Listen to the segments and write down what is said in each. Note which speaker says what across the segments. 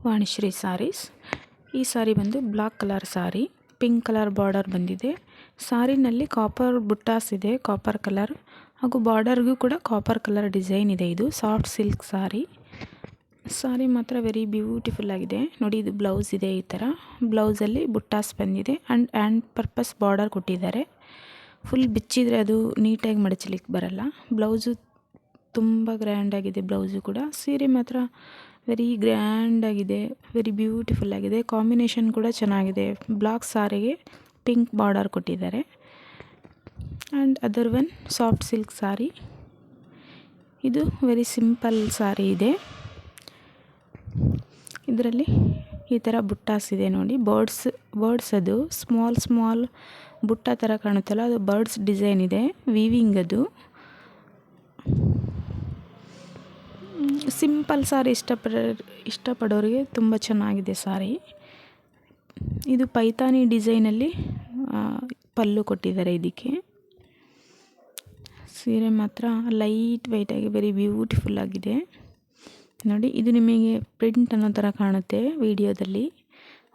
Speaker 1: ವಾಣಿಶ್ರೀ ಸಾರೀಸ್. ಈ ಸಾರಿ ಬಂದು black colour ಸಾರಿ, pink colour border ಬಂದಿದೆ. ಸಾರಿನಲ್ಲಿ ಕಾಪರ್ ಬುಟ್ಟಾಸ್ ಇದೆ, ಕಾಪರ್ ಕಲರ್, ಹಾಗೂ ಬಾರ್ಡರ್ಗೂ ಕೂಡ ಕಾಪರ್ ಕಲರ್ ಡಿಸೈನ್ ಇದೆ. ಇದು ಸಾಫ್ಟ್ ಸಿಲ್ಕ್ ಸಾರಿ. ಸಾರಿ ಮಾತ್ರ ವೆರಿ ಬ್ಯೂಟಿಫುಲ್ ಆಗಿದೆ ನೋಡಿ. ಇದು ಬ್ಲೌಸ್ ಇದೆ, ಈ ಥರ ಬ್ಲೌಸಲ್ಲಿ ಬುಟ್ಟಾಸ್ ಬಂದಿದೆ ಆ್ಯಂಡ್ ಹ್ಯಾಂಡ್ ಪರ್ಪಸ್ ಬಾರ್ಡರ್ ಕೊಟ್ಟಿದ್ದಾರೆ. ಫುಲ್ ಬಿಚ್ಚಿದರೆ ಅದು ನೀಟಾಗಿ ಮಡಚಲಿಕ್ಕೆ ಬರಲ್ಲ. ಬ್ಲೌಸು ತುಂಬ ಗ್ರ್ಯಾಂಡಾಗಿದೆ, ಬ್ಲೌಸು ಕೂಡ. ಸೀರೆ ಮಾತ್ರ ವೆರಿ ಗ್ರ್ಯಾಂಡಾಗಿದೆ, ವೆರಿ ಬ್ಯೂಟಿಫುಲ್ ಆಗಿದೆ. ಕಾಂಬಿನೇಷನ್ ಕೂಡ ಚೆನ್ನಾಗಿದೆ. ಬ್ಲಾಕ್ ಸಾರಿಗೆ ಪಿಂಕ್ ಬಾರ್ಡರ್ ಕೊಟ್ಟಿದ್ದಾರೆ. And other one soft silk sari. ಇದು ವೆರಿ ಸಿಂಪಲ್ ಸಾರಿ ಇದೆ. ಇದರಲ್ಲಿ ಈ ಥರ ಬುಟ್ಟಾಸ್ ಇದೆ ನೋಡಿ. ಬರ್ಡ್ಸ್ ಅದು ಸ್ಮಾಲ್ ಬುಟ್ಟ ಥರ ಕಾಣುತ್ತಲ್ಲ, ಅದು ಬರ್ಡ್ಸ್ ಡಿಸೈನ್ ಇದೆ, ವೀವಿಂಗ್ ಅದು. ಸಿಂಪಲ್ ಸಾರಿ ಇಷ್ಟಪಡೋರಿಗೆ ತುಂಬ ಚೆನ್ನಾಗಿದೆ ಸಾರಿ. ಇದು ಪೈತಾನಿ ಡಿಸೈನಲ್ಲಿ ಪಲ್ಲು ಕೊಟ್ಟಿದ್ದಾರೆ ಇದಕ್ಕೆ. ಸೀರೆ ಮಾತ್ರ ಲೈಟ್ ವೆಯ್ಟಾಗಿ ವೆರಿ ಬ್ಯೂಟಿಫುಲ್ ಆಗಿದೆ ನೋಡಿ. ಇದು ನಿಮಗೆ ಪ್ರಿಂಟ್ ಅನ್ನೋ ಥರ ಕಾಣುತ್ತೆ ವಿಡಿಯೋದಲ್ಲಿ,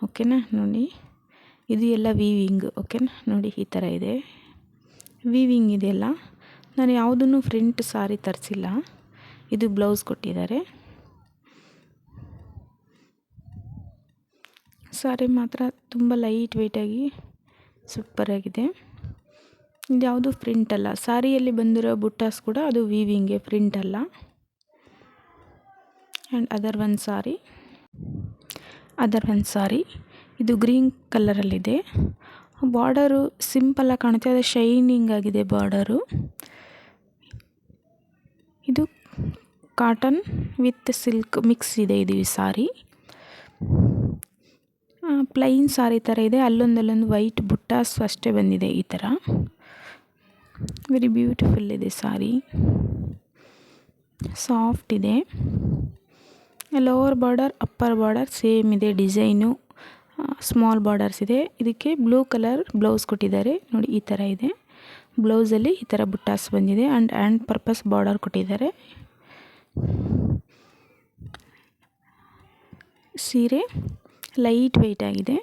Speaker 1: ಓಕೆನಾ. ನೋಡಿ ಇದು ಎಲ್ಲ ವೀವಿಂಗ್, ಓಕೆನಾ. ನೋಡಿ ಈ ಥರ ಇದೆ, ವೀವಿಂಗ್ ಇದೆಲ್ಲ. ನಾನು ಯಾವುದನ್ನು ಪ್ರಿಂಟ್ ಸಾರಿ ತರಿಸಿಲ್ಲ. ಇದು ಬ್ಲೌಸ್ ಕೊಟ್ಟಿದ್ದಾರೆ. ಸಾರಿ ಮಾತ್ರ ತುಂಬ ಲೈಟ್ ವೆಯ್ಟಾಗಿ ಸೂಪರಾಗಿದೆ. ಇದು ಯಾವುದು ಪ್ರಿಂಟ್ ಅಲ್ಲ. ಸಾರಿಯಲ್ಲಿ ಬಂದಿರೋ ಬುಟ್ಟಾಸ್ ಕೂಡ ಅದು ವೀವಿಂಗ್ಗೆ, ಪ್ರಿಂಟ್ ಅಲ್ಲ. ಆ್ಯಂಡ್ ಅದರ್ ಒನ್ ಸಾರಿ ಇದು ಗ್ರೀನ್ ಕಲರಲ್ಲಿದೆ. ಬಾರ್ಡರು ಸಿಂಪಲ್ಲಾಗಿ ಕಾಣುತ್ತೆ, ಅದು ಶೈನಿಂಗ್ ಆಗಿದೆ ಬಾರ್ಡರು. ಇದು ಕಾಟನ್ ವಿತ್ ಸಿಲ್ಕ್ ಮಿಕ್ಸ್ ಇದೆ ಇದು ಈ ಸಾರಿ. ಪ್ಲೈನ್ ಸಾರಿ ಥರ ಇದೆ, ಅಲ್ಲೊಂದು ವೈಟ್ ಬುಟ್ಟಾಸ್ ಅಷ್ಟೇ ಬಂದಿದೆ ಈ ಥರ. ವೆರಿ ಬ್ಯೂಟಿಫುಲ್ ಇದೆ ಸಾರಿ, ಸಾಫ್ಟ್ ಇದೆ. Lower border upper border same ಇದೆ, ಡಿಸೈನು ಸ್ಮಾಲ್ ಬಾರ್ಡರ್ಸ್ ಇದೆ. ಇದಕ್ಕೆ ಬ್ಲೂ ಕಲರ್ ಬ್ಲೌಸ್ ಕೊಟ್ಟಿದ್ದಾರೆ ನೋಡಿ, ಈ ಥರ ಇದೆ. ಬ್ಲೌಸಲ್ಲಿ ಈ ಥರ ಬುಟ್ಟಾಸ್ ಬಂದಿದೆ ಆ್ಯಂಡ್ ಹ್ಯಾಂಡ್ ಪರ್ಪಸ್ ಬಾರ್ಡರ್ ಕೊಟ್ಟಿದ್ದಾರೆ. ಸೀರೆ ಲೈಟ್ ವೆಯ್ಟ್ ಆಗಿದೆ,